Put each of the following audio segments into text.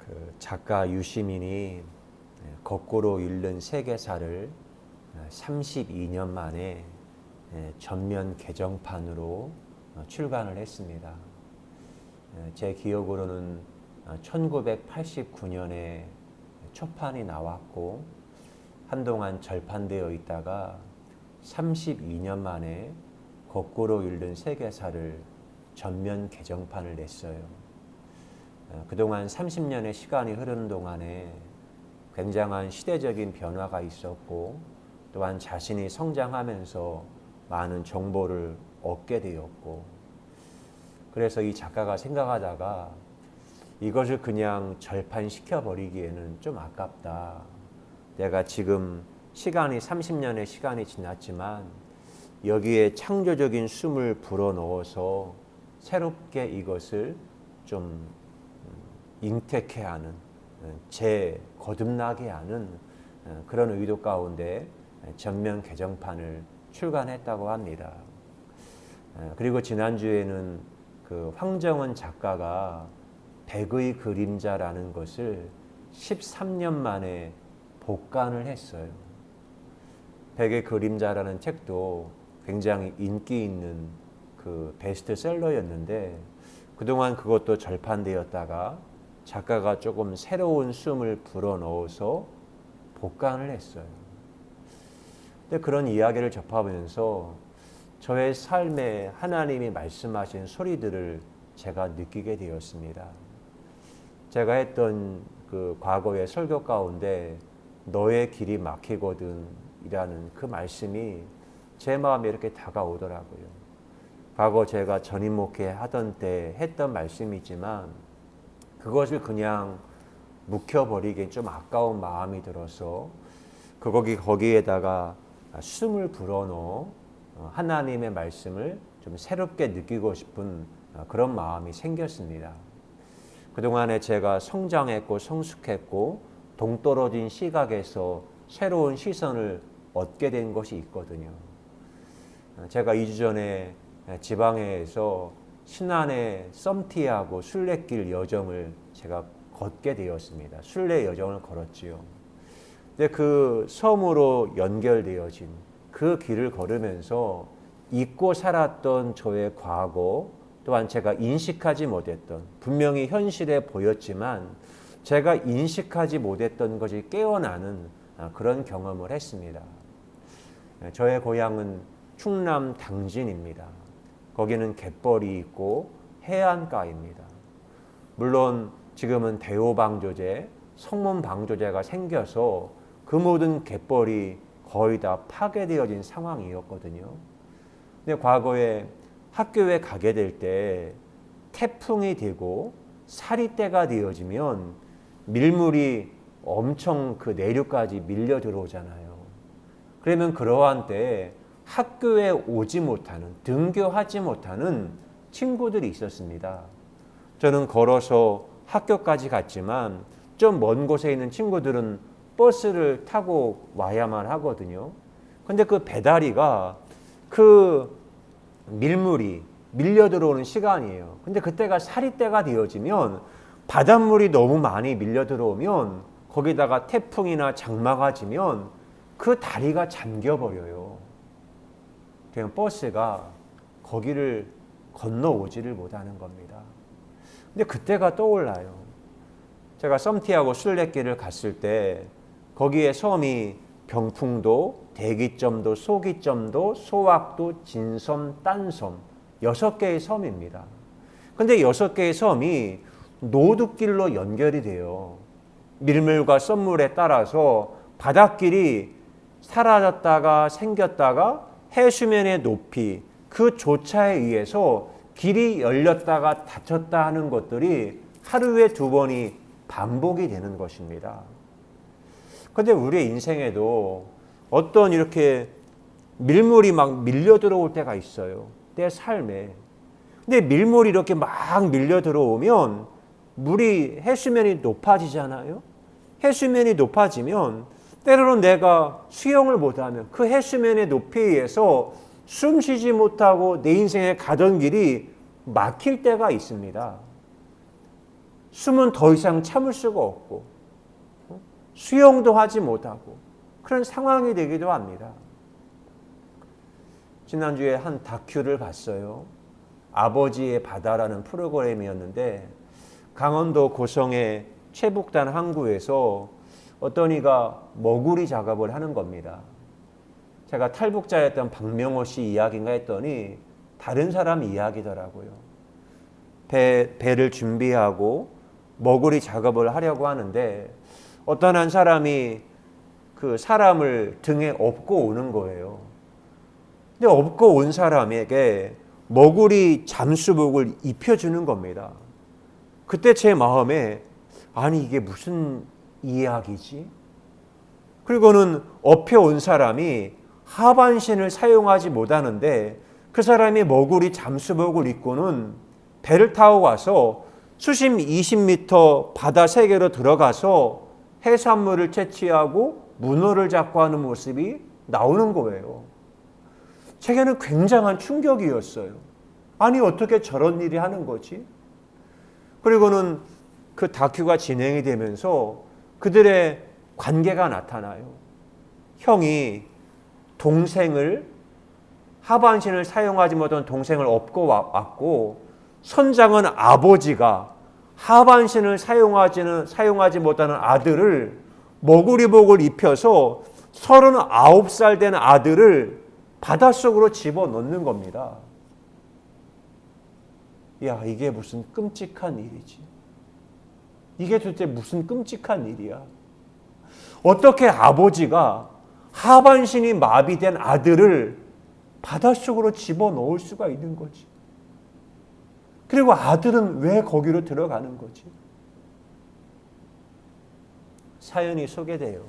그 작가 유시민이 거꾸로 읽는 세계사를 32년 만에 전면 개정판으로 출간을 했습니다. 제 기억으로는 1989년에 초판이 나왔고 한동안 절판되어 있다가 32년 만에 거꾸로 읽는 세계사를 전면 개정판을 냈어요. 그동안 30년의 시간이 흐르는 동안에 굉장한 시대적인 변화가 있었고 또한 자신이 성장하면서 많은 정보를 얻게 되었고, 그래서 이 작가가 생각하다가 이것을 그냥 절판시켜 버리기에는 좀 아깝다. 내가 지금 시간이 30년의 시간이 지났지만 여기에 창조적인 숨을 불어넣어서 새롭게 이것을 좀 잉태케 하는, 재거듭나게 하는 그런 의도 가운데 전면 개정판을 출간했다고 합니다. 그리고 지난주에는 그 황정은 작가가 백의 그림자라는 것을 13년 만에 복간을 했어요. 백의 그림자라는 책도 굉장히 인기 있는 그 베스트셀러였는데 그동안 그것도 절판되었다가 작가가 조금 새로운 숨을 불어넣어서 복간을 했어요. 근데 그런 이야기를 접하면서 저의 삶에 하나님이 말씀하신 소리들을 제가 느끼게 되었습니다. 제가 했던 그 과거의 설교 가운데 너의 길이 막히거든 이라는 그 말씀이 제 마음에 이렇게 다가오더라고요. 과거 제가 전임 목회 하던 때 했던 말씀이지만 그것을 그냥 묵혀버리기엔 좀 아까운 마음이 들어서 거기에다가 숨을 불어넣어 하나님의 말씀을 좀 새롭게 느끼고 싶은 그런 마음이 생겼습니다. 그동안에 제가 성장했고 성숙했고 동떨어진 시각에서 새로운 시선을 얻게 된 것이 있거든요. 제가 2주 전에 지방에서 신안의 썸티하고 순례길 여정을 제가 걷게 되었습니다. 순례 여정을 걸었지요. 근데 그 섬으로 연결되어진 그 길을 걸으면서 잊고 살았던 저의 과거, 또한 제가 인식하지 못했던, 분명히 현실에 보였지만 제가 인식하지 못했던 것이 깨어나는 그런 경험을 했습니다. 저의 고향은 충남 당진입니다. 거기는 갯벌이 있고 해안가입니다. 물론 지금은 대호방조제, 성문방조제가 생겨서 그 모든 갯벌이 거의 다 파괴되어진 상황이었거든요. 근데 과거에 학교에 가게 될 때 태풍이 되고 사리때가 되어지면 밀물이 엄청 그 내륙까지 밀려 들어오잖아요. 그러면 그러한 때 학교에 오지 못하는, 등교하지 못하는 친구들이 있었습니다. 저는 걸어서 학교까지 갔지만 좀 먼 곳에 있는 친구들은 버스를 타고 와야만 하거든요. 근데 그 배다리가 그 밀물이 밀려 들어오는 시간이에요. 근데 그때가 사리때가 되어지면 바닷물이 너무 많이 밀려 들어오면 거기다가 태풍이나 장마가 지면 그 다리가 잠겨버려요. 그냥 버스가 거기를 건너오지를 못하는 겁니다. 근데 그때가 떠올라요. 제가 썸티하고 순례길을 갔을 때 거기에 섬이 병풍도, 대기점도, 소기점도, 소악도, 진섬, 딴섬 6개의 섬입니다. 근데 6개의 섬이 노드길로 연결이 돼요. 밀물과 썸물에 따라서 바닷길이 사라졌다가 생겼다가 해수면의 높이, 그 조차에 의해서 길이 열렸다가 닫혔다 하는 것들이 하루에 2번이 반복이 되는 것입니다. 그런데 우리의 인생에도 어떤 이렇게 밀물이 막 밀려 들어올 때가 있어요. 내 삶에. 근데 밀물이 이렇게 막 밀려 들어오면 물이 해수면이 높아지잖아요. 해수면이 높아지면 때로는 내가 수영을 못하면 그 해수면의 높이에 의해서 숨 쉬지 못하고 내 인생에 가던 길이 막힐 때가 있습니다. 숨은 더 이상 참을 수가 없고 수용도 하지 못하고 그런 상황이 되기도 합니다. 지난주에 한 다큐를 봤어요. 아버지의 바다라는 프로그램이었는데 강원도 고성의 최북단 항구에서 어떤 이가 머구리 작업을 하는 겁니다. 제가 탈북자였던 박명호 씨 이야기인가 했더니 다른 사람 이야기더라고요. 배를 준비하고 머구리 작업을 하려고 하는데 어떤 한 사람이 그 사람을 등에 업고 오는 거예요. 근데 업고 온 사람에게 머구리 잠수복을 입혀주는 겁니다. 그때 제 마음에 아니 이게 무슨 이야기지? 그리고는 업혀온 사람이 하반신을 사용하지 못하는데 그 사람이 머구리 잠수복을 입고는 배를 타고 와서 수심 20m 바다 세계로 들어가서 해산물을 채취하고 문어를 잡고 하는 모습이 나오는 거예요. 제게는 굉장한 충격이었어요. 아니 어떻게 저런 일이 하는 거지? 그리고는 그 다큐가 진행이 되면서 그들의 관계가 나타나요. 형이 동생을 하반신을 사용하지 못한 동생을 업고 왔고 선장은 아버지가 하반신을 사용하지 못하는 아들을 머구리복을 입혀서 39살 된 아들을 바닷속으로 집어넣는 겁니다. 야, 이게 무슨 끔찍한 일이지. 이게 도대체 무슨 끔찍한 일이야. 어떻게 아버지가 하반신이 마비된 아들을 바닷속으로 집어넣을 수가 있는 거지. 그리고 아들은 왜 거기로 들어가는 거지? 사연이 소개돼요.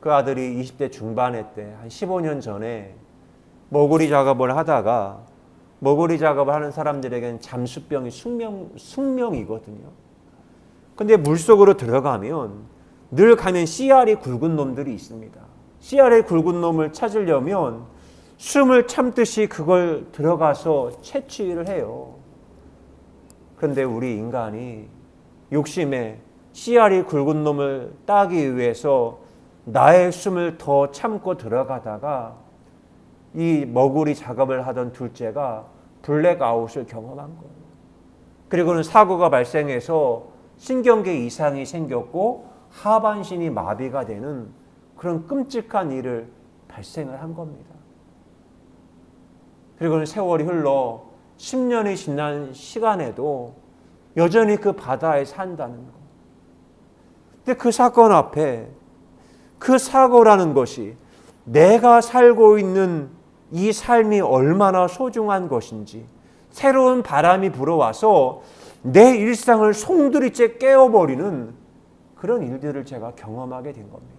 그 아들이 20대 중반에 때 한 15년 전에 머구리 작업을 하다가 머구리 작업을 하는 사람들에게는 잠수병이 숙명이거든요. 근데 물속으로 들어가면 늘 가면 씨알이 굵은 놈들이 있습니다. 씨알이 굵은 놈을 찾으려면 숨을 참듯이 그걸 들어가서 채취를 해요. 그런데 우리 인간이 욕심에 씨알이 굵은 놈을 따기 위해서 나의 숨을 더 참고 들어가다가 이 머구리 작업을 하던 둘째가 블랙아웃을 경험한 거예요. 그리고는 사고가 발생해서 신경계 이상이 생겼고 하반신이 마비가 되는 그런 끔찍한 일을 발생을 한 겁니다. 그리고는 세월이 흘러 10년이 지난 시간에도 여전히 그 바다에 산다는 것. 근데 그 사건 앞에 그 사고라는 것이 내가 살고 있는 이 삶이 얼마나 소중한 것인지 새로운 바람이 불어와서 내 일상을 송두리째 깨워버리는 그런 일들을 제가 경험하게 된 겁니다.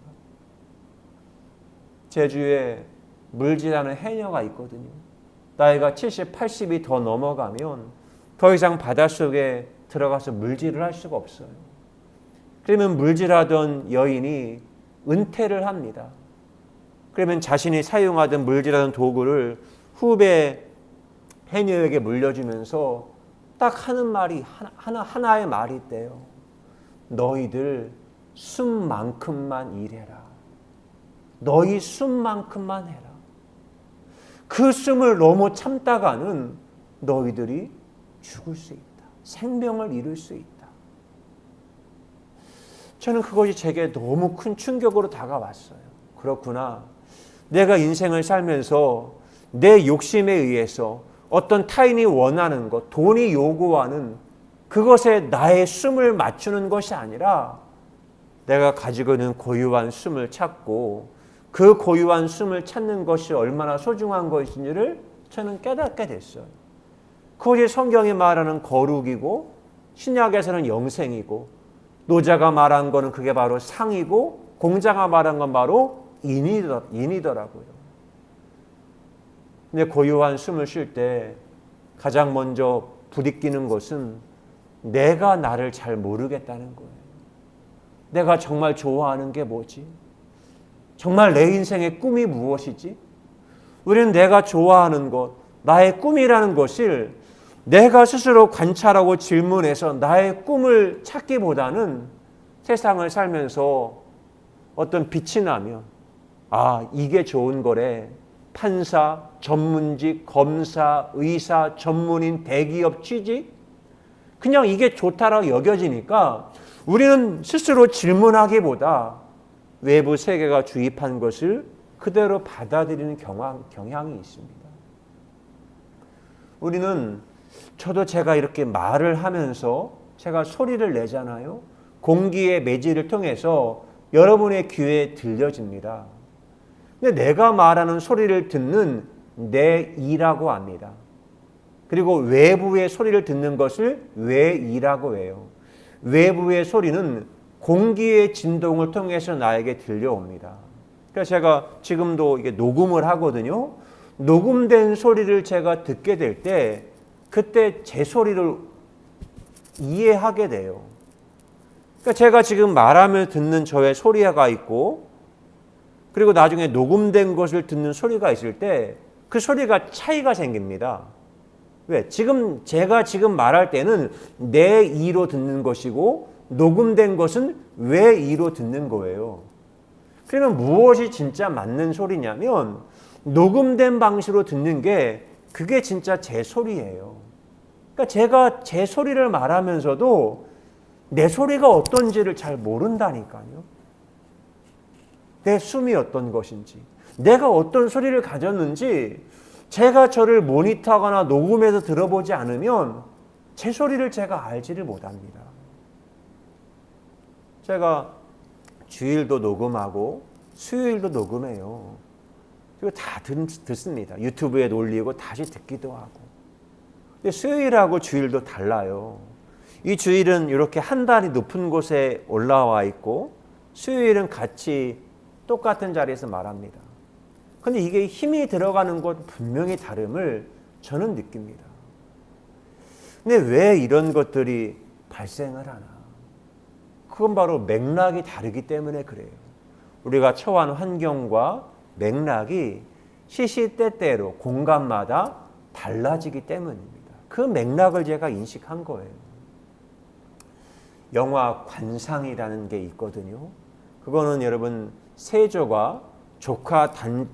제주에 물질하는 해녀가 있거든요. 나이가 70, 80이 더 넘어가면 더 이상 바닷속에 들어가서 물질을 할 수가 없어요. 그러면 물질하던 여인이 은퇴를 합니다. 그러면 자신이 사용하던 물질하던 도구를 후배 해녀에게 물려주면서 딱 하는 말이 하나의 말이 있대요. 너희들 숨만큼만 일해라. 너희 숨만큼만 해라. 그 숨을 너무 참다가는 너희들이 죽을 수 있다. 생명을 잃을 수 있다. 저는 그것이 제게 너무 큰 충격으로 다가왔어요. 그렇구나. 내가 인생을 살면서 내 욕심에 의해서 어떤 타인이 원하는 것, 돈이 요구하는 그것에 나의 숨을 맞추는 것이 아니라 내가 가지고 있는 고유한 숨을 찾고 그 고유한 숨을 찾는 것이 얼마나 소중한 것인지를 저는 깨닫게 됐어요. 그것이 성경이 말하는 거룩이고 신약에서는 영생이고 노자가 말한 거는 그게 바로 상이고 공자가 말한 건 바로 인이더라고요. 근데 고유한 숨을 쉴 때 가장 먼저 부딪히는 것은 내가 나를 잘 모르겠다는 거예요. 내가 정말 좋아하는 게 뭐지? 정말 내 인생의 꿈이 무엇이지? 우리는 내가 좋아하는 것, 나의 꿈이라는 것을 내가 스스로 관찰하고 질문해서 나의 꿈을 찾기보다는 세상을 살면서 어떤 빛이 나면 아, 이게 좋은 거래. 판사, 전문직, 검사, 의사, 전문인, 대기업 취직 그냥 이게 좋다라고 여겨지니까 우리는 스스로 질문하기보다 외부 세계가 주입한 것을 그대로 받아들이는 경향이 있습니다. 우리는 저도 제가 이렇게 말을 하면서 제가 소리를 내잖아요. 공기의 매질을 통해서 여러분의 귀에 들려집니다. 근데 내가 말하는 소리를 듣는 내 이라고 합니다. 그리고 외부의 소리를 듣는 것을 외이라고 해요. 외부의 소리는 공기의 진동을 통해서 나에게 들려옵니다. 그래서 제가 지금도 이게 녹음을 하거든요. 녹음된 소리를 제가 듣게 될 때 그때 제 소리를 이해하게 돼요. 그러니까 제가 지금 말하며 듣는 저의 소리가 있고 그리고 나중에 녹음된 것을 듣는 소리가 있을 때 그 소리가 차이가 생깁니다. 왜? 제가 지금 말할 때는 내 이로 듣는 것이고 녹음된 것은 외 이로 듣는 거예요. 그러면 무엇이 진짜 맞는 소리냐면 녹음된 방식으로 듣는 게 그게 진짜 제 소리예요. 그러니까 제가 제 소리를 말하면서도 내 소리가 어떤지를 잘 모른다니까요. 내 숨이 어떤 것인지, 내가 어떤 소리를 가졌는지 제가 저를 모니터하거나 녹음해서 들어보지 않으면 제 소리를 제가 알지를 못합니다. 제가 주일도 녹음하고 수요일도 녹음해요. 그리고 다 듣습니다. 유튜브에 올리고 다시 듣기도 하고. 근데 수요일하고 주일도 달라요. 이 주일은 이렇게 한 단이 높은 곳에 올라와 있고 수요일은 같이 똑같은 자리에서 말합니다. 근데 이게 힘이 들어가는 것 분명히 다름을 저는 느낍니다. 근데 왜 이런 것들이 발생을 하나? 그건 바로 맥락이 다르기 때문에 그래요. 우리가 처한 환경과 맥락이 시시때때로 공간마다 달라지기 때문입니다. 그 맥락을 제가 인식한 거예요. 영화 관상이라는 게 있거든요. 그거는 여러분 세조가 조카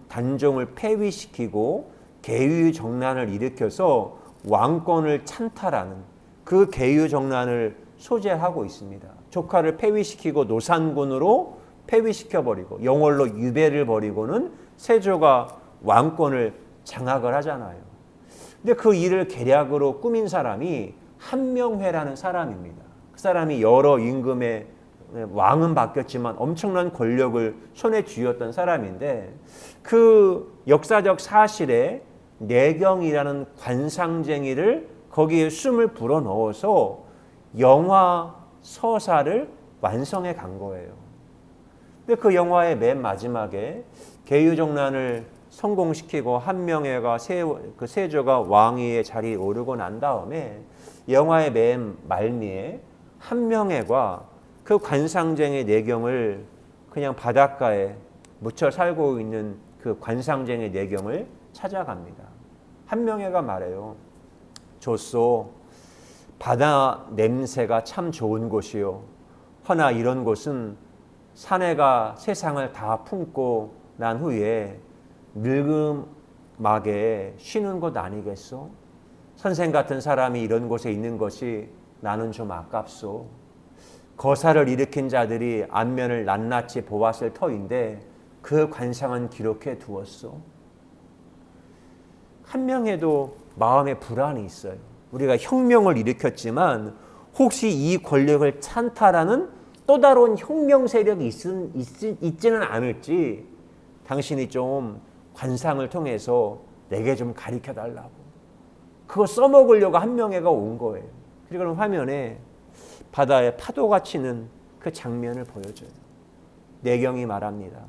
단종을 폐위시키고 계유정난을 일으켜서 왕권을 찬탈하는 그 계유정난을 소재하고 있습니다. 조카를 폐위시키고 노산군으로 폐위시켜버리고 영월로 유배를 벌이고는 세조가 왕권을 장악을 하잖아요. 근데 그 일을 계략으로 꾸민 사람이 한명회라는 사람입니다. 그 사람이 여러 임금의 왕은 바뀌었지만 엄청난 권력을 손에 쥐었던 사람인데 그 역사적 사실에 내경이라는 관상쟁이를 거기에 숨을 불어넣어서 영화 서사를 완성해 간 거예요. 근데 그 영화의 맨 마지막에 계유정난을 성공시키고 한명회가 세조가 왕위의 자리에 오르고 난 다음에 영화의 맨 말미에 한명회가 그 관상쟁의 내경을 그냥 바닷가에 묻혀 살고 있는 그 관상쟁의 내경을 찾아갑니다. 한명회가 말해요. 조소, 바다 냄새가 참 좋은 곳이요. 허나 이런 곳은 사내가 세상을 다 품고 난 후에 늙음막에 쉬는 곳 아니겠소? 선생 같은 사람이 이런 곳에 있는 것이 나는 좀 아깝소. 거사를 일으킨 자들이 안면을 낱낱이 보았을 터인데 그 관상은 기록해 두었소. 한명회도 마음에 불안이 있어요. 우리가 혁명을 일으켰지만 혹시 이 권력을 찬탈하는 또 다른 혁명 세력이 있지는 않을지 당신이 좀 관상을 통해서 내게 좀 가르쳐 달라고. 그거 써먹으려고 한명회가 온 거예요. 그리고 화면에 바다에 파도가 치는 그 장면을 보여줘요. 내경이 말합니다.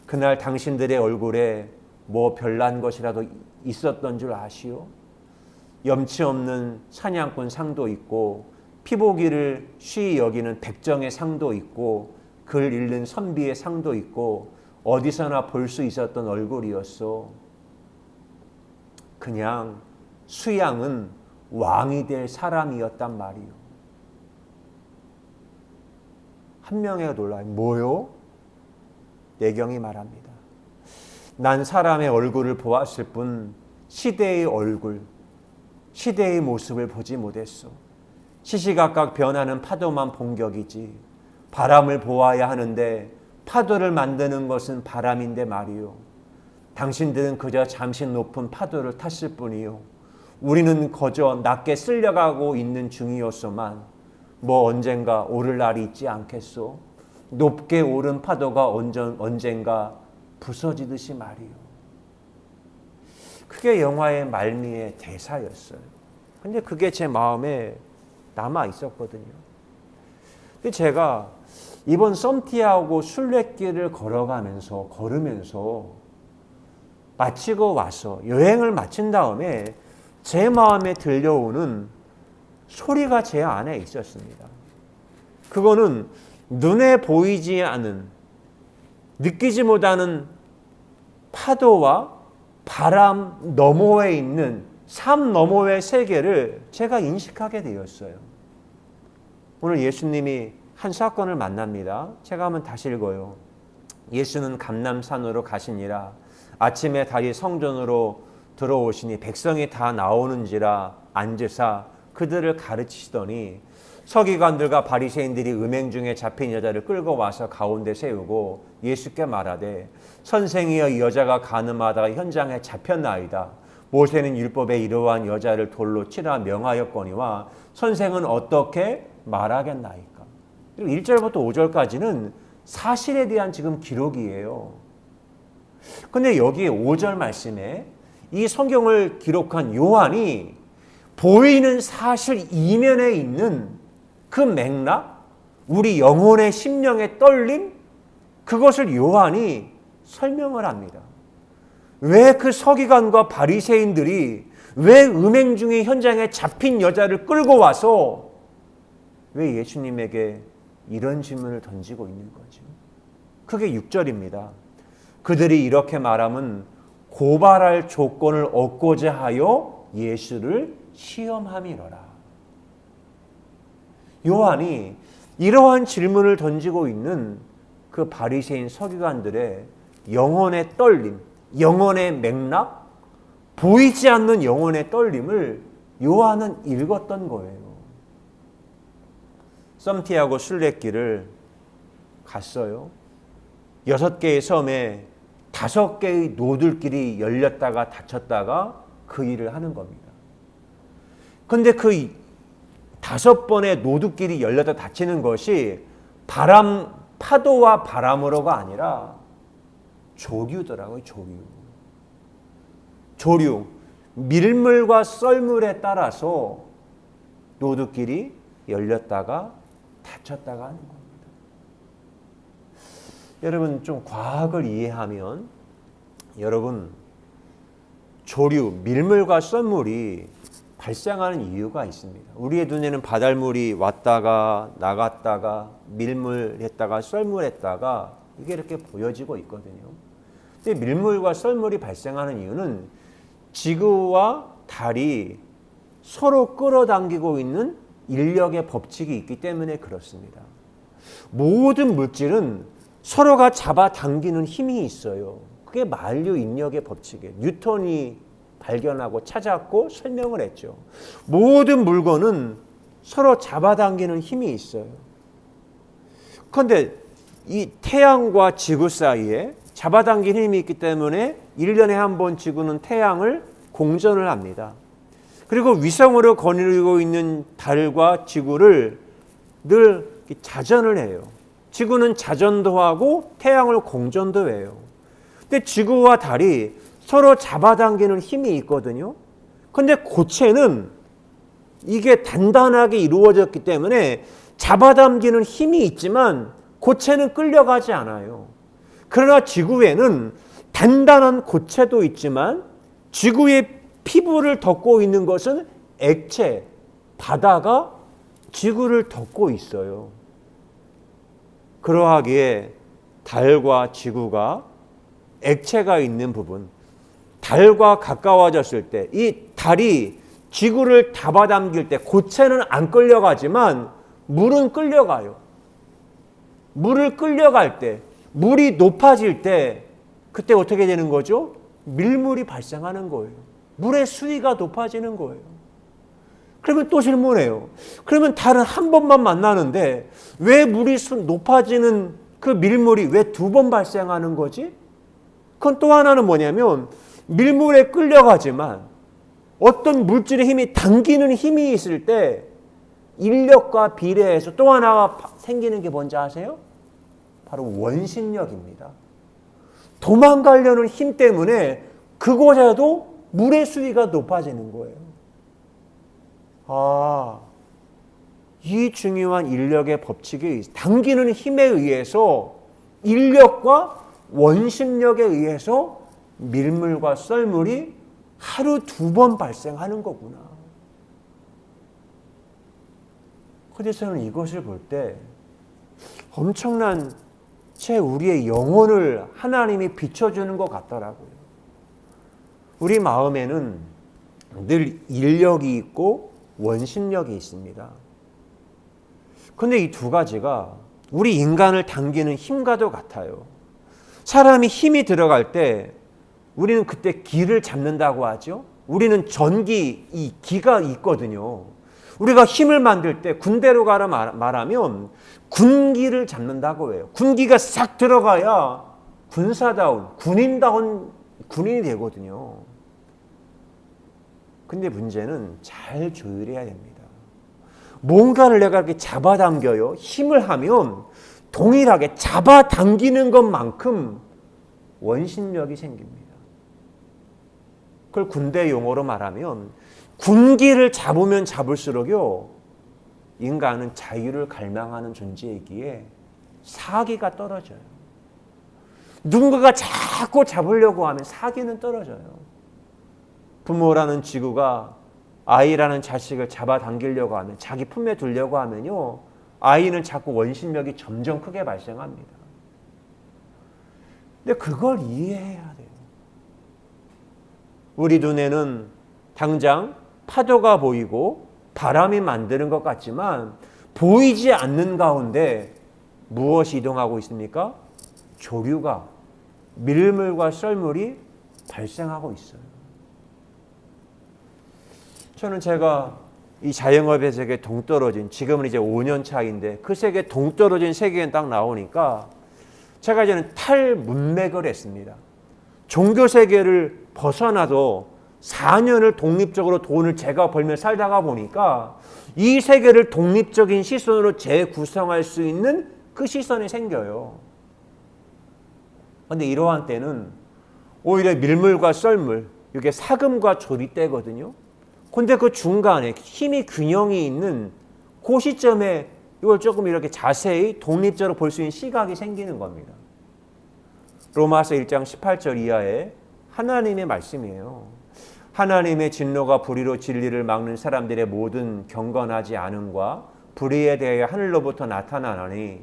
그날 당신들의 얼굴에 뭐 별난 것이라도 있었던 줄 아시오? 염치 없는 사냥꾼 상도 있고 피보기를 쉬이 여기는 백정의 상도 있고 글 읽는 선비의 상도 있고 어디서나 볼 수 있었던 얼굴이었소. 그냥 수양은 왕이 될 사람이었단 말이요. 한 명의 놀라요. 뭐요? 내경이 말합니다. 난 사람의 얼굴을 보았을 뿐 시대의 얼굴, 시대의 모습을 보지 못했소. 시시각각 변하는 파도만 본 격이지. 바람을 보아야 하는데 파도를 만드는 것은 바람인데 말이요. 당신들은 그저 잠시 높은 파도를 탔을 뿐이요. 우리는 거저 낮게 쓸려가고 있는 중이었소만 뭐 언젠가 오를 날이 있지 않겠소. 높게 오른 파도가 언젠가 부서지듯이 말이요. 그게 영화의 말미의 대사였어요. 근데 그게 제 마음에 남아 있었거든요. 근데 제가 이번 썸티하고 순례길을 걸으면서 마치고 와서 여행을 마친 다음에 제 마음에 들려오는 소리가 제 안에 있었습니다. 그거는 눈에 보이지 않은, 느끼지 못하는 파도와 바람 너머에 있는 삶 너머의 세계를 제가 인식하게 되었어요. 오늘 예수님이 한 사건을 만납니다. 제가 한번 다시 읽어요. 예수는 감람산으로 가시니라. 아침에 다시 성전으로 들어오시니 백성이 다 나오는지라 앉으사 그들을 가르치시더니 서기관들과 바리새인들이 음행 중에 잡힌 여자를 끌고 와서 가운데 세우고 예수께 말하되 선생이여 이 여자가 간음하다가 현장에 잡혔나이다. 모세는 율법에 이러한 여자를 돌로 치라 명하였거니와 선생은 어떻게 말하겠나이까. 그리고 1절부터 5절까지는 사실에 대한 지금 기록이에요. 근데 여기 5절 말씀에 이 성경을 기록한 요한이 보이는 사실 이면에 있는 그 맥락, 우리 영혼의 심령의 떨림, 그것을 요한이 설명을 합니다. 왜 그 서기관과 바리새인들이 왜 음행 중에 현장에 잡힌 여자를 끌고 와서 왜 예수님에게 이런 질문을 던지고 있는 거죠? 그게 6절입니다. 그들이 이렇게 말함은 고발할 조건을 얻고자 하여 예수를 시험함이로라. 요한이 이러한 질문을 던지고 있는 그 바리새인 서기관들의 영혼의 떨림, 영혼의 맥락, 보이지 않는 영혼의 떨림을 요한은 읽었던 거예요. 썸티하고 순례길을 갔어요. 6개의 섬에 5개의 노들길이 열렸다가 닫혔다가 그 일을 하는 겁니다. 그런데 그 5번의 노드길이 열렸다 닫히는 것이 파도와 바람으로가 아니라 조류더라고요. 조류. 밀물과 썰물에 따라서 노드길이 열렸다가 닫혔다가 하는 겁니다. 여러분 좀 과학을 이해하면 여러분 조류, 밀물과 썰물이 발생하는 이유가 있습니다. 우리의 눈에는 바닷물이 왔다가 나갔다가 밀물했다가 썰물했다가 이게 이렇게 보여지고 있거든요. 근데 밀물과 썰물이 발생하는 이유는 지구와 달이 서로 끌어당기고 있는 인력의 법칙이 있기 때문에 그렇습니다. 모든 물질은 서로가 잡아당기는 힘이 있어요. 그게 만류 인력의 법칙이에요. 뉴턴이 발견하고 찾았고 설명을 했죠. 모든 물건은 서로 잡아당기는 힘이 있어요. 그런데 이 태양과 지구 사이에 잡아당기는 힘이 있기 때문에 1년에 한 번 지구는 태양을 공전을 합니다. 그리고 위성으로 거느리고 있는 달과 지구를 늘 자전을 해요. 지구는 자전도 하고 태양을 공전도 해요. 근데 지구와 달이 서로 잡아당기는 힘이 있거든요. 그런데 고체는 이게 단단하게 이루어졌기 때문에 잡아당기는 힘이 있지만 고체는 끌려가지 않아요. 그러나 지구에는 단단한 고체도 있지만 지구의 피부를 덮고 있는 것은 액체, 바다가 지구를 덮고 있어요. 그러하기에 달과 지구가 액체가 있는 부분, 달과 가까워졌을 때 이 달이 지구를 잡아당길 때 고체는 안 끌려가지만 물은 끌려가요. 물을 끌려갈 때, 물이 높아질 때 그때 어떻게 되는 거죠? 밀물이 발생하는 거예요. 물의 수위가 높아지는 거예요. 그러면 또 질문해요. 그러면 달은 한 번만 만나는데 왜 물이 높아지는 그 밀물이 왜 두 번 발생하는 거지? 그건 또 하나는 뭐냐면 밀물에 끌려가지만 어떤 물질의 힘이 당기는 힘이 있을 때 인력과 비례해서 또 하나가 생기는 게 뭔지 아세요? 바로 원심력입니다. 도망가려는 힘 때문에 그곳에도 물의 수위가 높아지는 거예요. 이 중요한 인력의 법칙이 당기는 힘에 의해서 인력과 원심력에 의해서 밀물과 썰물이 하루 두 번 발생하는 거구나. 그래서 저는 이것을 볼 때 엄청난 우리의 영혼을 하나님이 비춰주는 것 같더라고요. 우리 마음에는 늘 인력이 있고 원심력이 있습니다. 그런데 이 두 가지가 우리 인간을 당기는 힘과도 같아요. 사람이 힘이 들어갈 때 우리는 그때 기를 잡는다고 하죠. 우리는 전기, 이 기가 있거든요. 우리가 힘을 만들 때 군대로 가라 말하면 군기를 잡는다고 해요. 군기가 싹 들어가야 군사다운, 군인다운 군인이 되거든요. 근데 문제는 잘 조율해야 됩니다. 뭔가를 내가 이렇게 잡아당겨요. 힘을 하면 동일하게 잡아당기는 것만큼 원심력이 생깁니다. 그걸 군대 용어로 말하면 군기를 잡으면 잡을수록요, 인간은 자유를 갈망하는 존재이기에 사기가 떨어져요. 누군가가 자꾸 잡으려고 하면 사기는 떨어져요. 부모라는 지구가 아이라는 자식을 잡아당기려고 하면, 자기 품에 두려고 하면요, 아이는 자꾸 원심력이 점점 크게 발생합니다. 근데 그걸 이해해야 돼요. 우리 눈에는 당장 파도가 보이고 바람이 만드는 것 같지만 보이지 않는 가운데 무엇이 이동하고 있습니까? 조류가, 밀물과 썰물이 발생하고 있어요. 저는 제가 이 자영업의 세계에 동떨어진, 지금은 이제 5년 차인데 그 세계에 동떨어진 세계에 딱 나오니까 제가 이제는 탈문맥을 했습니다. 종교 세계를 벗어나도 4년을 독립적으로 돈을 제가 벌며 살다가 보니까 이 세계를 독립적인 시선으로 재구성할 수 있는 그 시선이 생겨요. 그런데 이러한 때는 오히려 밀물과 썰물, 이게 사금과 조리 때거든요. 근데 그 중간에 힘이 균형이 있는 그 시점에 이걸 조금 이렇게 자세히 독립적으로 볼 수 있는 시각이 생기는 겁니다. 로마서 1장 18절 이하에 하나님의 말씀이에요. 하나님의 진노가 불의로 진리를 막는 사람들의 모든 경건하지 않음과 불의에 대해 하늘로부터 나타나나니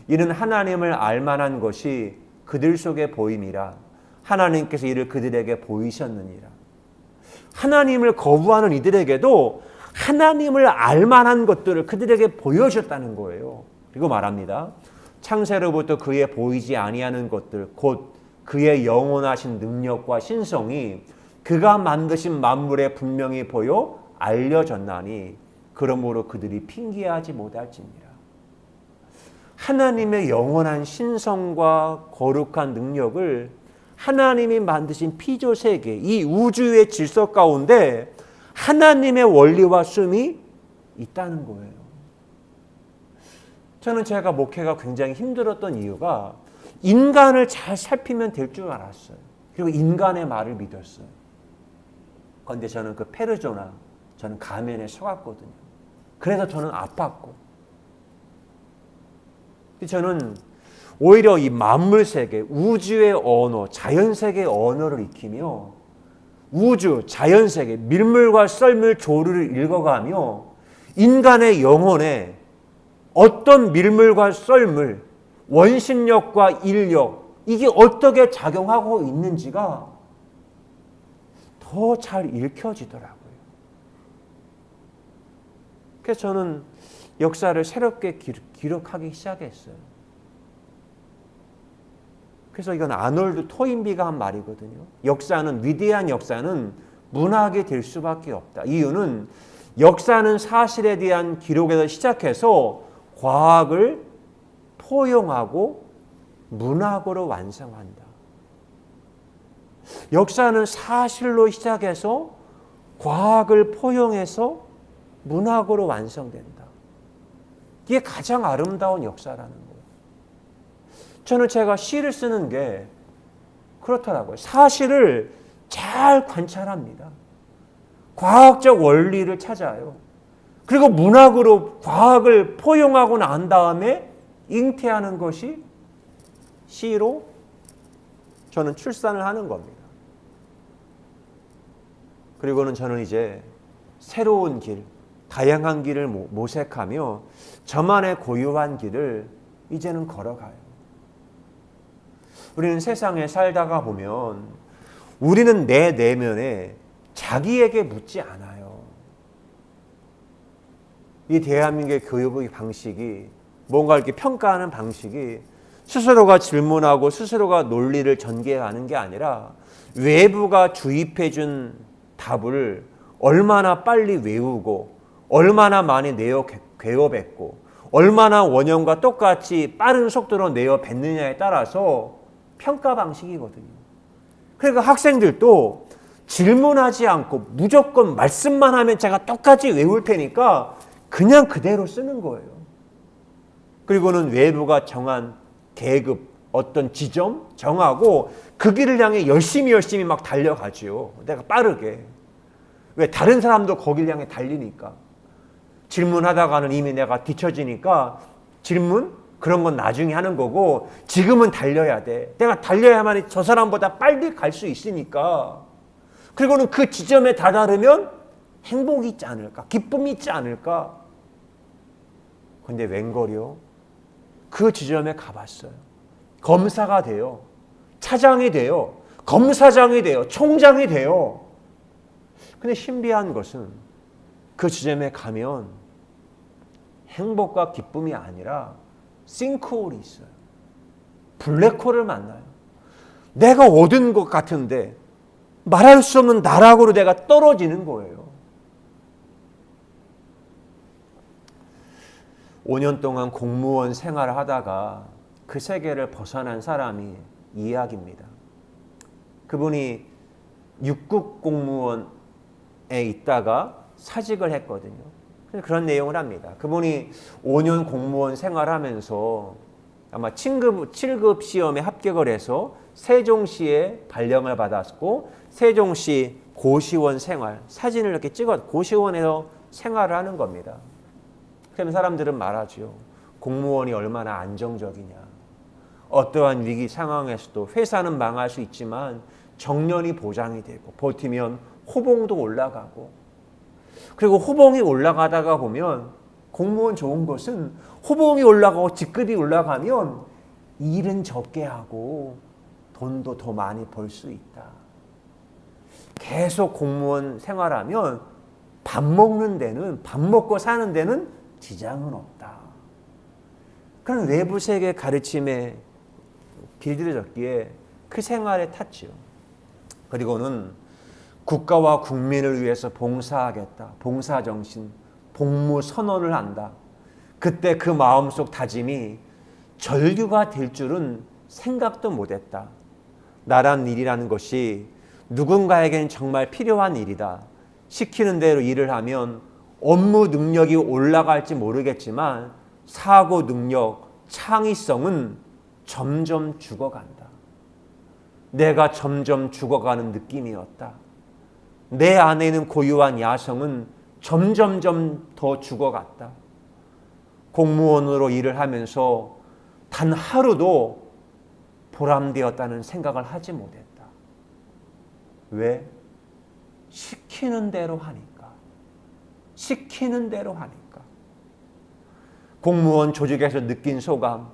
이는 하나님을 알만한 것이 그들 속에 보임이라. 하나님께서 이를 그들에게 보이셨느니라. 하나님을 거부하는 이들에게도 하나님을 알만한 것들을 그들에게 보여줬다는 거예요. 그리고 말합니다. 창세로부터 그의 보이지 아니하는 것들, 곧 그의 영원하신 능력과 신성이 그가 만드신 만물에 분명히 보여 알려졌나니 그러므로 그들이 핑계하지 못할지니라. 하나님의 영원한 신성과 거룩한 능력을 하나님이 만드신 피조세계, 이 우주의 질서 가운데 하나님의 원리와 숨이 있다는 거예요. 저는 제가 목회가 굉장히 힘들었던 이유가 인간을 잘 살피면 될 줄 알았어요. 그리고 인간의 말을 믿었어요. 그런데 저는 그 페르조나, 저는 가면에 속았거든요. 그래서 저는 아팠고. 저는 오히려 이 만물 세계, 우주의 언어, 자연 세계의 언어를 익히며 우주, 자연 세계, 밀물과 썰물 조류를 읽어가며 인간의 영혼에 어떤 밀물과 썰물, 원심력과 인력, 이게 어떻게 작용하고 있는지가 더 잘 읽혀지더라고요. 그래서 저는 역사를 새롭게 기록하기 시작했어요. 그래서 이건 아놀드 토인비가 한 말이거든요. 위대한 역사는 문학이 될 수밖에 없다. 이유는 역사는 사실에 대한 기록에서 시작해서 과학을 포용하고 문학으로 완성한다. 역사는 사실로 시작해서 과학을 포용해서 문학으로 완성된다. 이게 가장 아름다운 역사라는 거예요. 저는 제가 시를 쓰는 게 그렇더라고요. 사실을 잘 관찰합니다. 과학적 원리를 찾아요. 그리고 문학으로 과학을 포용하고 난 다음에 잉태하는 것이 시로 저는 출산을 하는 겁니다. 그리고는 저는 이제 새로운 길, 다양한 길을 모색하며 저만의 고유한 길을 이제는 걸어가요. 우리는 세상에 살다가 보면 우리는 내 내면에 자기에게 묻지 않아요. 이 대한민국의 교육의 방식이 뭔가 이렇게 평가하는 방식이 스스로가 질문하고 스스로가 논리를 전개하는 게 아니라 외부가 주입해 준 답을 얼마나 빨리 외우고 얼마나 많이 내어 괴어뱉고 얼마나 원형과 똑같이 빠른 속도로 내어 뱉느냐에 따라서 평가 방식이거든요. 그러니까 학생들도 질문하지 않고 무조건 말씀만 하면 제가 똑같이 외울 테니까 그냥 그대로 쓰는 거예요. 그리고는 외부가 정한 계급, 어떤 지점 정하고 그 길을 향해 열심히 막 달려가지요. 내가 빠르게. 왜? 다른 사람도 거길 향해 달리니까. 질문하다가는 이미 내가 뒤처지니까 질문? 그런 건 나중에 하는 거고 지금은 달려야 돼. 내가 달려야만 저 사람보다 빨리 갈 수 있으니까. 그리고는 그 지점에 다다르면 행복이 있지 않을까? 기쁨이 있지 않을까? 근데 웬걸요? 그 지점에 가봤어요. 검사가 돼요. 차장이 돼요. 검사장이 돼요. 총장이 돼요. 근데 신비한 것은 그 지점에 가면 행복과 기쁨이 아니라 싱크홀이 있어요. 블랙홀을 만나요. 내가 얻은 것 같은데 말할 수 없는 나락으로 내가 떨어지는 거예요. 5년 동안 공무원 생활을 하다가 그 세계를 벗어난 사람이 이야기입니다. 그분이 6급 공무원에 있다가 사직을 했거든요. 그런 내용을 합니다. 그분이 5년 공무원 생활하면서 아마 7급 시험에 합격을 해서 세종시에 발령을 받았고 세종시 고시원 생활 사진을 이렇게 찍어 고시원에서 생활을 하는 겁니다. 그러면 사람들은 말하죠. 공무원이 얼마나 안정적이냐. 어떠한 위기 상황에서도 회사는 망할 수 있지만 정년이 보장이 되고 버티면 호봉도 올라가고 그리고 호봉이 올라가다가 보면 공무원 좋은 것은 호봉이 올라가고 직급이 올라가면 일은 적게 하고 돈도 더 많이 벌 수 있다. 계속 공무원 생활하면 밥 먹는 데는 밥 먹고 사는 데는 지장은 없다. 그런 외부 세계 가르침에 길들여졌기에 그 생활에 탔지요. 그리고는 국가와 국민을 위해서 봉사하겠다. 봉사정신, 복무선언을 한다. 그때 그 마음속 다짐이 절규가 될 줄은 생각도 못했다. 나란 일이라는 것이 누군가에게는 정말 필요한 일이다. 시키는 대로 일을 하면 업무 능력이 올라갈지 모르겠지만 사고 능력, 창의성은 점점 죽어간다. 내가 점점 죽어가는 느낌이었다. 내 안에 있는 고유한 야성은 점점점 더 죽어갔다. 공무원으로 일을 하면서 단 하루도 보람되었다는 생각을 하지 못했다. 왜? 시키는 대로 하니까. 시키는 대로 하니까. 공무원 조직에서 느낀 소감,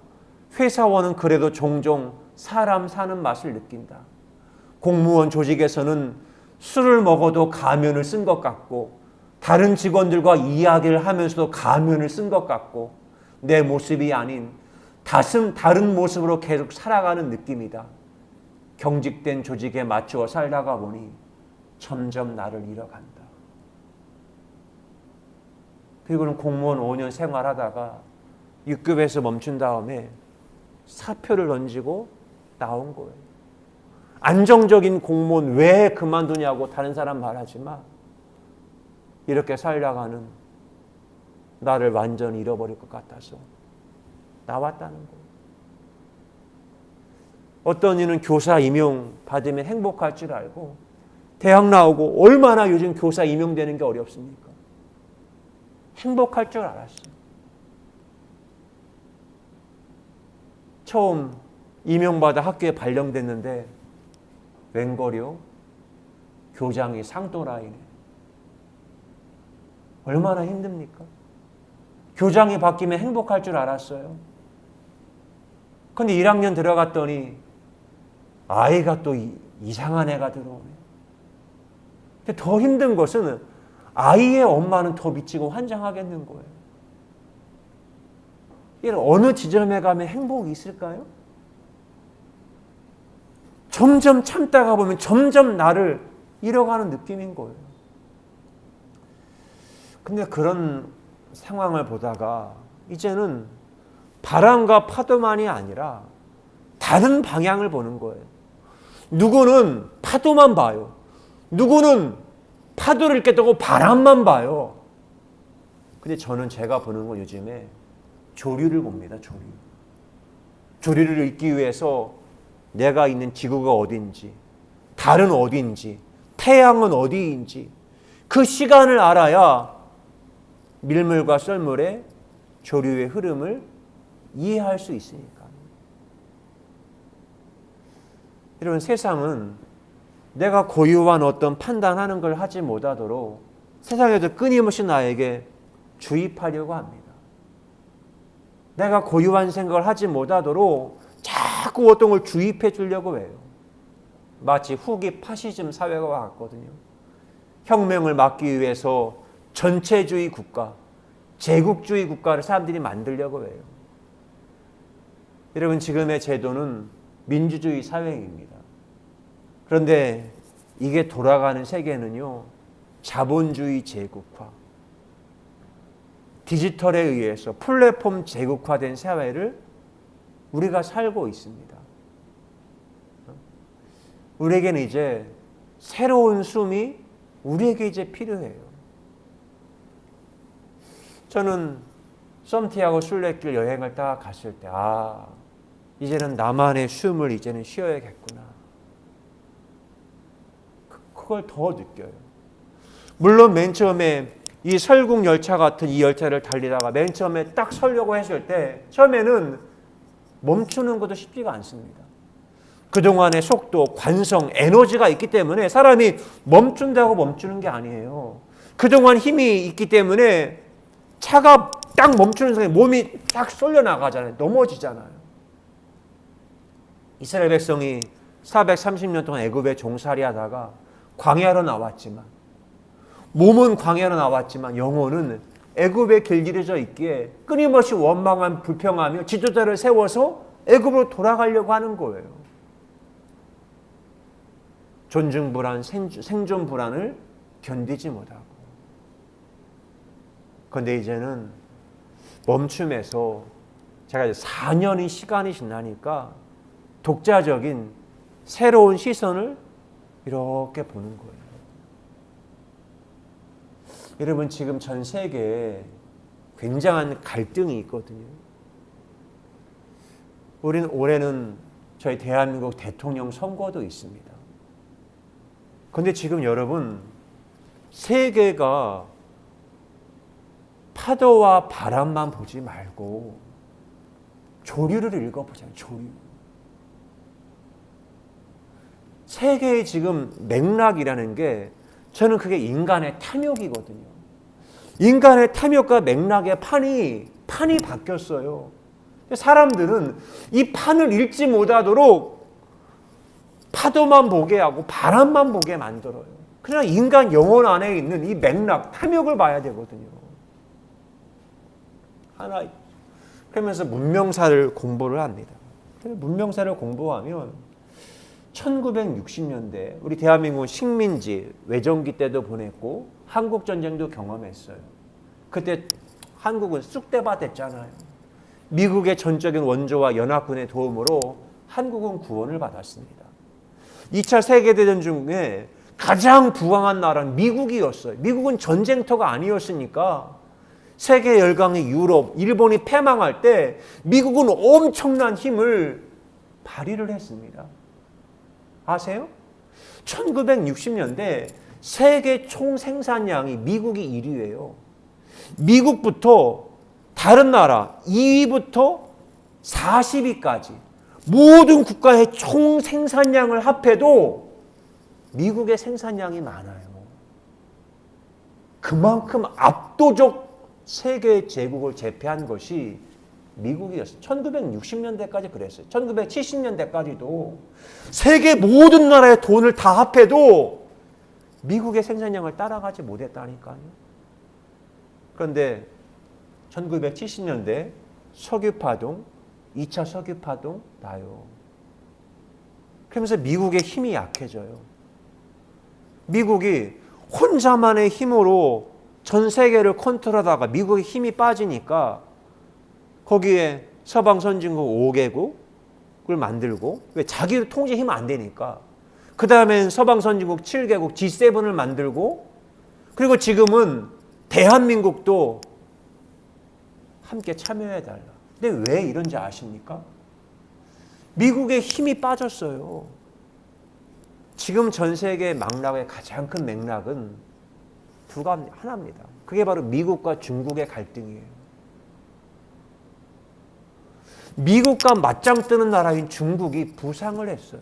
회사원은 그래도 종종 사람 사는 맛을 느낀다. 공무원 조직에서는 술을 먹어도 가면을 쓴 것 같고 다른 직원들과 이야기를 하면서도 가면을 쓴 것 같고 내 모습이 아닌 다른 모습으로 계속 살아가는 느낌이다. 경직된 조직에 맞추어 살다가 보니 점점 나를 잃어간다. 그리고는 공무원 5년 생활하다가 6급에서 멈춘 다음에 사표를 던지고 나온 거예요. 안정적인 공무원 왜 그만두냐고 다른 사람 말하지만 이렇게 살다가는 나를 완전히 잃어버릴 것 같아서 나왔다는 거예요. 어떤 이는 교사 임용 받으면 행복할 줄 알고 대학 나오고 얼마나 요즘 교사 임용되는 게 어렵습니까? 행복할 줄 알았어요. 처음 임용받아 학교에 발령됐는데 웬걸요? 교장이 상또라이네. 얼마나 힘듭니까? 교장이 바뀌면 행복할 줄 알았어요. 근데 1학년 들어갔더니 아이가 또 이상한 애가 들어오네. 근데 더 힘든 것은 아이의 엄마는 더 미치고 환장하겠는 거예요. 이런 어느 지점에 가면 행복이 있을까요? 점점 참다가 보면 점점 나를 잃어가는 느낌인 거예요. 근데 그런 상황을 보다가 이제는 바람과 파도만이 아니라 다른 방향을 보는 거예요. 누구는 파도만 봐요. 누구는 파도를 이렇게 뜨고 바람만 봐요. 근데 저는 제가 보는 건 요즘에 조류를 봅니다. 조류를 읽기 위해서 내가 있는 지구가 어딘지, 달은 어딘지, 태양은 어디인지 그 시간을 알아야 밀물과 썰물의 조류의 흐름을 이해할 수 있으니까. 여러분, 세상은 내가 고유한 어떤 판단하는 걸 하지 못하도록 세상에도 끊임없이 나에게 주입하려고 합니다. 내가 고유한 생각을 하지 못하도록 자꾸 어떤 걸 주입해 주려고 해요. 마치 후기 파시즘 사회가 같거든요. 혁명을 막기 위해서 전체주의 국가, 제국주의 국가를 사람들이 만들려고 해요. 여러분, 지금의 제도는 민주주의 사회입니다. 그런데 이게 돌아가는 세계는요, 자본주의 제국화, 디지털에 의해서 플랫폼 제국화된 사회를 우리가 살고 있습니다. 우리에게는 이제 새로운 숨이 우리에게 이제 필요해요. 저는 썸티하고 순례길 여행을 딱 갔을 때, 이제는 나만의 숨을 이제는 쉬어야겠구나. 그걸 더 느껴요. 물론 맨 처음에 이 설국 열차 같은 이 열차를 달리다가 맨 처음에 딱 서려고 했을 때 처음에는 멈추는 것도 쉽지가 않습니다. 그동안의 속도, 관성, 에너지가 있기 때문에 사람이 멈춘다고 멈추는 게 아니에요. 그동안 힘이 있기 때문에 차가 딱 멈추는 순간 몸이 딱 쏠려 나가잖아요. 넘어지잖아요. 이스라엘 백성이 430년 동안 애굽에 종살이 하다가 광야로 나왔지만, 몸은 광야로 나왔지만 영혼은 애굽에 길들여져 있기에 끊임없이 원망한 불평하며 지도자를 세워서 애굽으로 돌아가려고 하는 거예요. 존중 불안, 생존 불안을 견디지 못하고. 그런데 이제는 멈춤에서 제가 이제 4년의 시간이 지나니까 독자적인 새로운 시선을 이렇게 보는 거예요. 여러분, 지금 전 세계에 굉장한 갈등이 있거든요. 우리는 올해는 저희 대한민국 대통령 선거도 있습니다. 그런데 지금 여러분, 세계가 파도와 바람만 보지 말고 조류를 읽어보자면 조류. 세계의 지금 맥락이라는 게 저는 그게 인간의 탐욕이거든요. 인간의 탐욕과 맥락의 판이 바뀌었어요. 사람들은 이 판을 읽지 못하도록 파도만 보게 하고 바람만 보게 만들어요. 그러나 인간 영혼 안에 있는 이 맥락, 탐욕을 봐야 되거든요. 하나, 그러면서 문명사를 공부를 합니다. 문명사를 공부하면 1960년대 우리 대한민국은 식민지, 외정기 때도 보냈고 한국전쟁도 경험했어요. 그때 한국은 쑥대밭 됐잖아요. 미국의 전적인 원조와 연합군의 도움으로 한국은 구원을 받았습니다. 2차 세계대전 중에 가장 부강한 나라는 미국이었어요. 미국은 전쟁터가 아니었으니까 세계 열강의 유럽, 일본이 패망할 때 미국은 엄청난 힘을 발휘를 했습니다. 아세요? 1960년대 세계 총 생산량이 미국이 1위예요. 미국부터 다른 나라 2위부터 40위까지 모든 국가의 총 생산량을 합해도 미국의 생산량이 많아요. 그만큼 압도적 세계 제국을 제패한 것이 미국이었어요. 1960년대까지 그랬어요. 1970년대까지도 세계 모든 나라의 돈을 다 합해도 미국의 생산량을 따라가지 못했다니까요. 그런데 1970년대 석유파동, 2차 석유파동 나요. 그러면서 미국의 힘이 약해져요. 미국이 혼자만의 힘으로 전 세계를 컨트롤하다가 미국의 힘이 빠지니까 거기에 서방 선진국 5개국을 만들고, 왜 자기 통제 힘 안 되니까. 그 다음엔 서방 선진국 7개국 G7을 만들고, 그리고 지금은 대한민국도 함께 참여해달라. 근데 왜 이런지 아십니까? 미국의 힘이 빠졌어요. 지금 전 세계 망락의 가장 큰 맥락은 하나입니다. 그게 바로 미국과 중국의 갈등이에요. 미국과 맞짱 뜨는 나라인 중국이 부상을 했어요.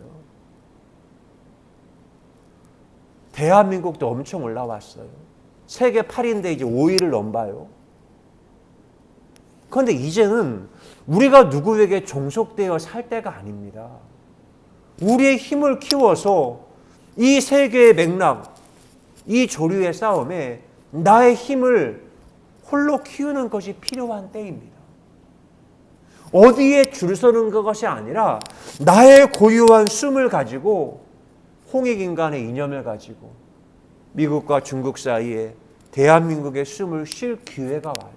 대한민국도 엄청 올라왔어요. 세계 8위인데 이제 5위를 넘봐요. 그런데 이제는 우리가 누구에게 종속되어 살 때가 아닙니다. 우리의 힘을 키워서 이 세계의 맥락, 이 조류의 싸움에 나의 힘을 홀로 키우는 것이 필요한 때입니다. 어디에 줄 서는 것이 아니라 나의 고유한 숨을 가지고 홍익인간의 이념을 가지고 미국과 중국 사이에 대한민국의 숨을 쉴 기회가 와요.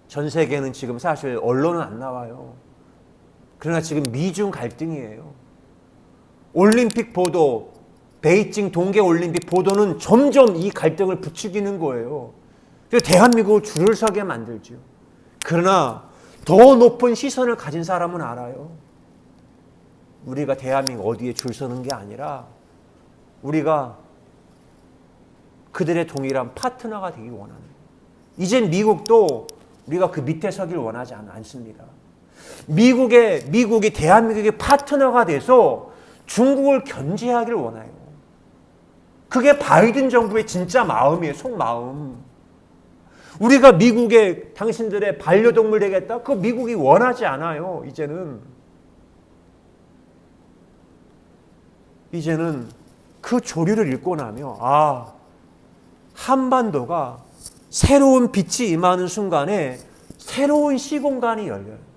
전 세계는 지금 사실 언론은 안 나와요. 그러나 지금 미중 갈등이에요. 올림픽 보도, 베이징 동계올림픽 보도는 점점 이 갈등을 부추기는 거예요. 그래서 대한민국을 줄을 서게 만들죠. 그러나 더 높은 시선을 가진 사람은 알아요. 우리가 대한민국 어디에 줄 서는 게 아니라 우리가 그들의 동일한 파트너가 되기 원합니다. 이젠 미국도 우리가 그 밑에 서길 원하지 않습니다. 미국이 대한민국의 파트너가 돼서 중국을 견제하기를 원해요. 그게 바이든 정부의 진짜 마음이에요. 속마음. 우리가 미국의 당신들의 반려동물 되겠다? 그거 미국이 원하지 않아요. 이제는 그 조류를 읽고 나면 한반도가 새로운 빛이 임하는 순간에 새로운 시공간이 열려요.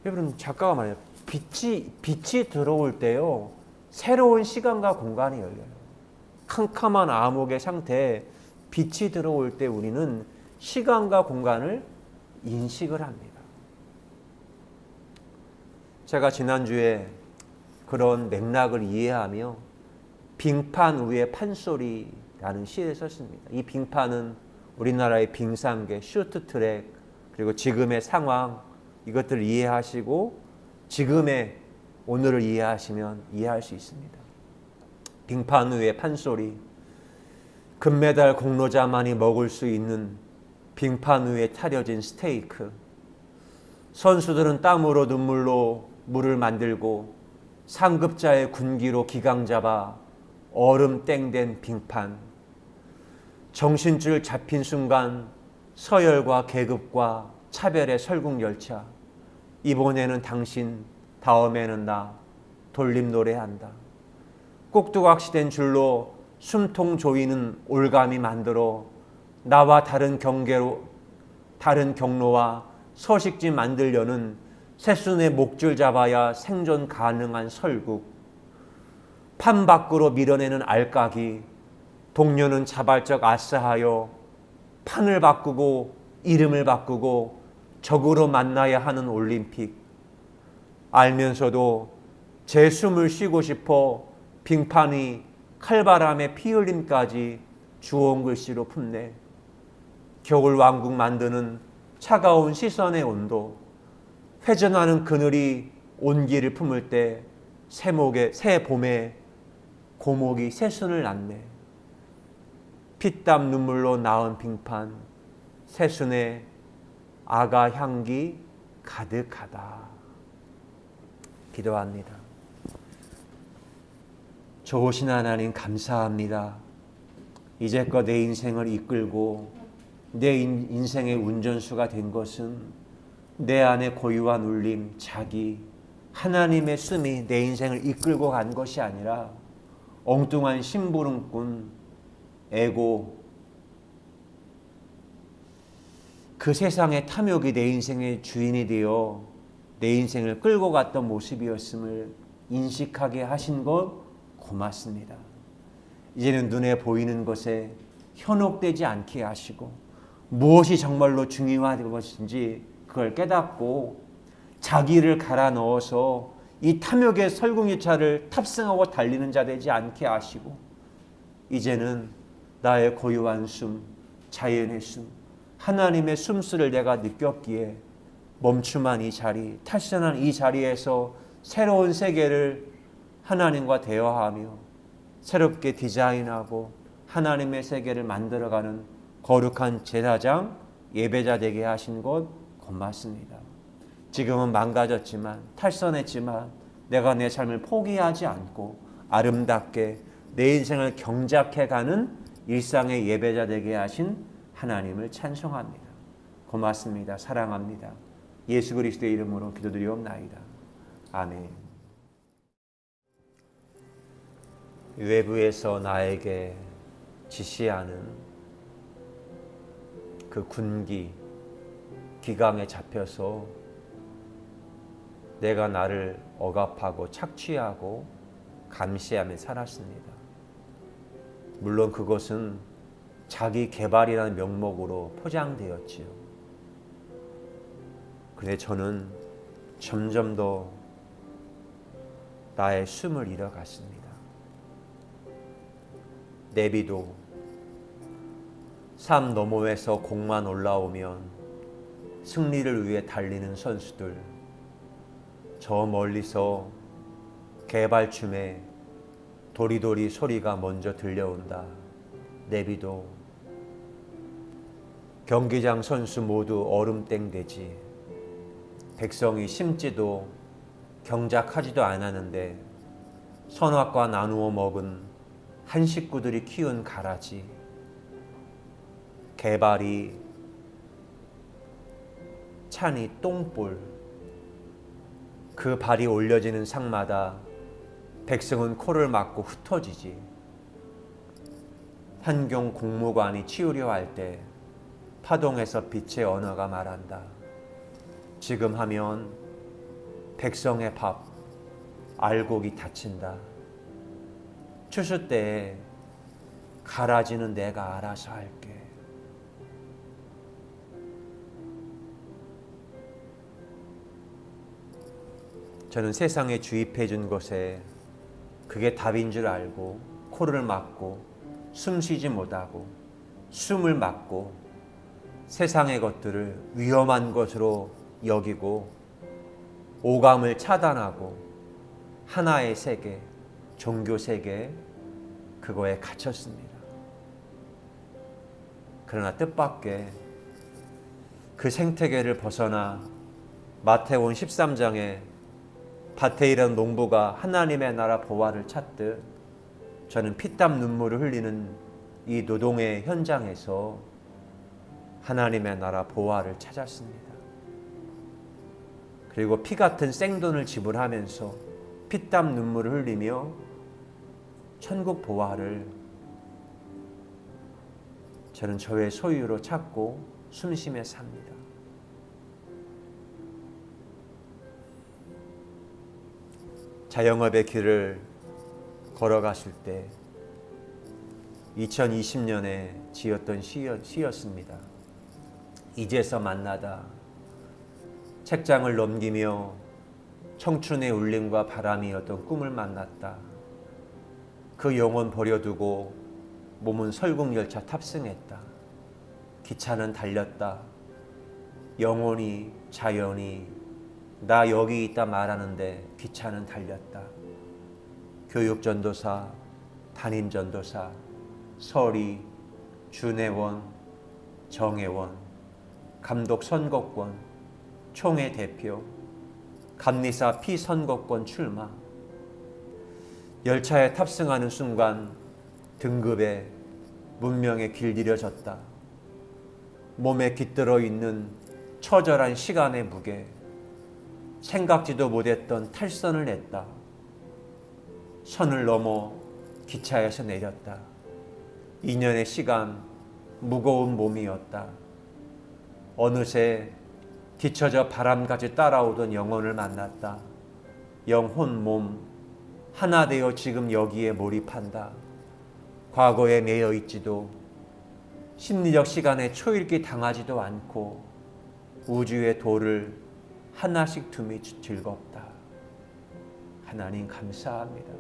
여러분, 작가가 말해요. 빛이 들어올 때요, 새로운 시간과 공간이 열려요. 캄캄한 암흑의 상태에 빛이 들어올 때 우리는 시간과 공간을 인식을 합니다. 제가 지난주에 그런 맥락을 이해하며 빙판 위의 판소리라는 시를 썼습니다. 이 빙판은 우리나라의 빙상계, 쇼트트랙, 그리고 지금의 상황, 이것들을 이해하시고 지금의 오늘을 이해하시면 이해할 수 있습니다. 빙판 위의 판소리, 금메달 공로자만이 먹을 수 있는 빙판 위에 차려진 스테이크, 선수들은 땀으로 눈물로 물을 만들고 상급자의 군기로 기강 잡아 얼음 땡된 빙판, 정신줄 잡힌 순간 서열과 계급과 차별의 설국열차, 이번에는 당신, 다음에는 나, 돌림 노래한다. 꼭두각시된 줄로 숨통 조이는 올감이 만들어 나와 다른 경로와 서식지 만들려는 새순의 목줄 잡아야 생존 가능한 설국, 판 밖으로 밀어내는 알까기, 동료는 자발적 아싸하여 판을 바꾸고 이름을 바꾸고 적으로 만나야 하는 올림픽, 알면서도 제 숨을 쉬고 싶어 빙판이 칼바람에 피 흘림까지 주홍 글씨로 품네. 겨울 왕국 만드는 차가운 시선의 온도, 회전하는 그늘이 온기를 품을 때 새 봄에 고목이 새순을 낳네. 피땀 눈물로 낳은 빙판, 새순의 아가 향기 가득하다. 기도합니다. 좋으신 하나님 감사합니다. 이제껏 내 인생을 이끌고 내 인생의 운전수가 된 것은 내 안에 고유한 울림, 자기, 하나님의 씀이 내 인생을 이끌고 간 것이 아니라 엉뚱한 심부름꾼, 에고, 그 세상의 탐욕이 내 인생의 주인이 되어 내 인생을 끌고 갔던 모습이었음을 인식하게 하신 것 고맙습니다. 이제는 눈에 보이는 것에 현혹되지 않게 하시고 무엇이 정말로 중요한 것인지 그걸 깨닫고 자기를 갈아 넣어서 이 탐욕의 설궁유차를 탑승하고 달리는 자 되지 않게 하시고 이제는 나의 고유한 숨, 자연의 숨, 하나님의 숨수를 내가 느꼈기에 멈춤한 이 자리, 탈선한 이 자리에서 새로운 세계를 하나님과 대화하며 새롭게 디자인하고 하나님의 세계를 만들어가는 거룩한 제사장, 예배자 되게 하신 것 고맙습니다. 지금은 망가졌지만 탈선했지만 내가 내 삶을 포기하지 않고 아름답게 내 인생을 경작해가는 일상의 예배자 되게 하신 하나님을 찬송합니다. 고맙습니다. 사랑합니다. 예수 그리스도의 이름으로 기도드리옵나이다. 아멘. 외부에서 나에게 지시하는 그 군기, 기강에 잡혀서 내가 나를 억압하고 착취하고 감시하며 살았습니다. 물론 그것은 자기 개발이라는 명목으로 포장되었지요. 그런데 저는 점점 더 나의 숨을 잃어갔습니다. 내비도 삶 너머에서 공만 올라오면 승리를 위해 달리는 선수들, 저 멀리서 개발춤에 도리도리 소리가 먼저 들려온다. 내비도 경기장 선수 모두 얼음땡 되지. 백성이 심지도 경작하지도 않았는데 선악과 나누어 먹은 한 식구들이 키운 가라지. 개발이 찬이 똥볼. 그 발이 올려지는 상마다 백성은 코를 막고 흩어지지. 한경 공무관이 치우려 할 때 파동에서 빛의 언어가 말한다. 지금 하면 백성의 밥, 알곡이 다친다. 추수 때에 가라지는 내가 알아서 할게. 저는 세상에 주입해 준 것에 그게 답인 줄 알고 코를 막고 숨 쉬지 못하고 숨을 막고 세상의 것들을 위험한 것으로 여기고 오감을 차단하고 하나의 세계, 종교 세계 그거에 갇혔습니다. 그러나 뜻밖의 그 생태계를 벗어나 마태복음 13장에 밭에 일한 농부가 하나님의 나라 보화를 찾듯 저는 피땀 눈물을 흘리는 이 노동의 현장에서 하나님의 나라 보화를 찾았습니다. 그리고 피 같은 생돈을 지불하면서 피땀 눈물을 흘리며 천국 보화를 저는 저의 소유로 찾고 숨쉬며 삽니다. 자영업의 길을 걸어갔을 때 2020년에 지었던 시였습니다. 이제서 만나다. 책장을 넘기며 청춘의 울림과 바람이었던 꿈을 만났다. 그 영혼 버려두고 몸은 설국열차 탑승했다. 기차는 달렸다. 영혼이 자연이 나 여기 있다 말하는데 기차는 달렸다. 교육전도사, 담임전도사, 서리, 준회원, 정회원, 감독선거권, 총회 대표, 감리사 피선거권 출마. 열차에 탑승하는 순간 등급에 문명에 길들여졌다. 몸에 깃들어 있는 처절한 시간의 무게, 생각지도 못했던 탈선을 했다. 선을 넘어 기차에서 내렸다. 2년의 시간 무거운 몸이었다. 어느새 뒤처져 바람같이 따라오던 영혼을 만났다. 영혼 몸 하나 되어 지금 여기에 몰입한다. 과거에 매여 있지도 심리적 시간에 초읽기 당하지도 않고 우주의 돌을 하나씩 둠이 즐겁다. 하나님 감사합니다.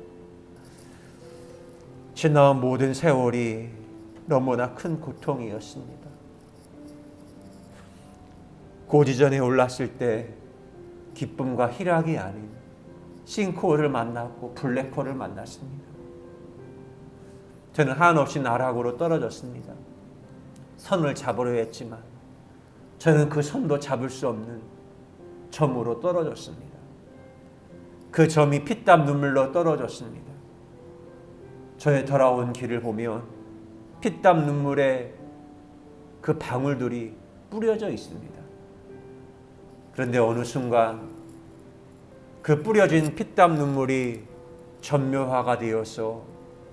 지나온 모든 세월이 너무나 큰 고통이었습니다. 고지전에 올랐을 때 기쁨과 희락이 아닌 싱크홀을 만났고 블랙홀을 만났습니다. 저는 한없이 나락으로 떨어졌습니다. 선을 잡으려 했지만 저는 그 선도 잡을 수 없는 점으로 떨어졌습니다. 그 점이 피땀 눈물로 떨어졌습니다. 저의 돌아온 길을 보면 피땀 눈물의 그 방울들이 뿌려져 있습니다. 그런데 어느 순간 그 뿌려진 피땀 눈물이 전묘화가 되어서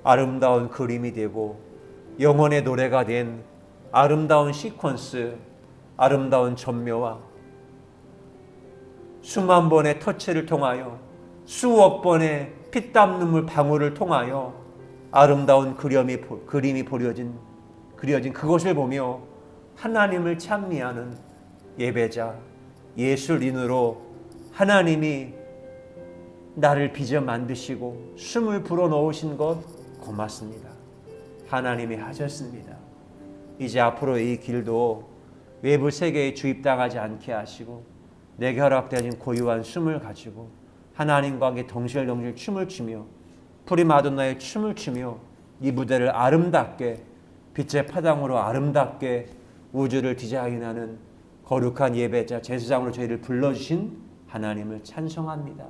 아름다운 그림이 되고 영혼의 노래가 된 아름다운 시퀀스, 아름다운 전묘화, 수만 번의 터치를 통하여 수억 번의 피땀 눈물 방울을 통하여 아름다운 그림이 그려진 그것을 보며 하나님을 찬미하는 예배자, 예술인으로 하나님이 나를 빚어 만드시고 숨을 불어넣으신 것 고맙습니다. 하나님이 하셨습니다. 이제 앞으로 이 길도 외부 세계에 주입당하지 않게 하시고 내게 허락되어진 고유한 숨을 가지고 하나님과 함께 덩실덩실 춤을 추며 프리마돈나의 춤을 추며 이 무대를 아름답게 빛의 파당으로 아름답게 우주를 디자인하는 거룩한 예배자 제사장으로 저희를 불러주신 하나님을 찬송합니다.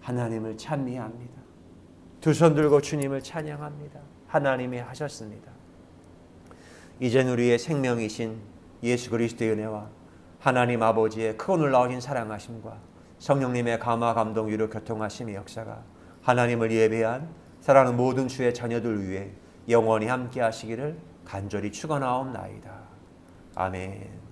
하나님을 찬미합니다. 두 손 들고 주님을 찬양합니다. 하나님이 하셨습니다. 이젠 우리의 생명이신 예수 그리스도의 은혜와 하나님 아버지의 크고 놀라우신 사랑하심과 성령님의 감화 감동 위로 교통하심의 역사가 하나님을 예배한 사랑하는 모든 주의 자녀들 위해 영원히 함께 하시기를 간절히 축원하옵나이다. 아멘.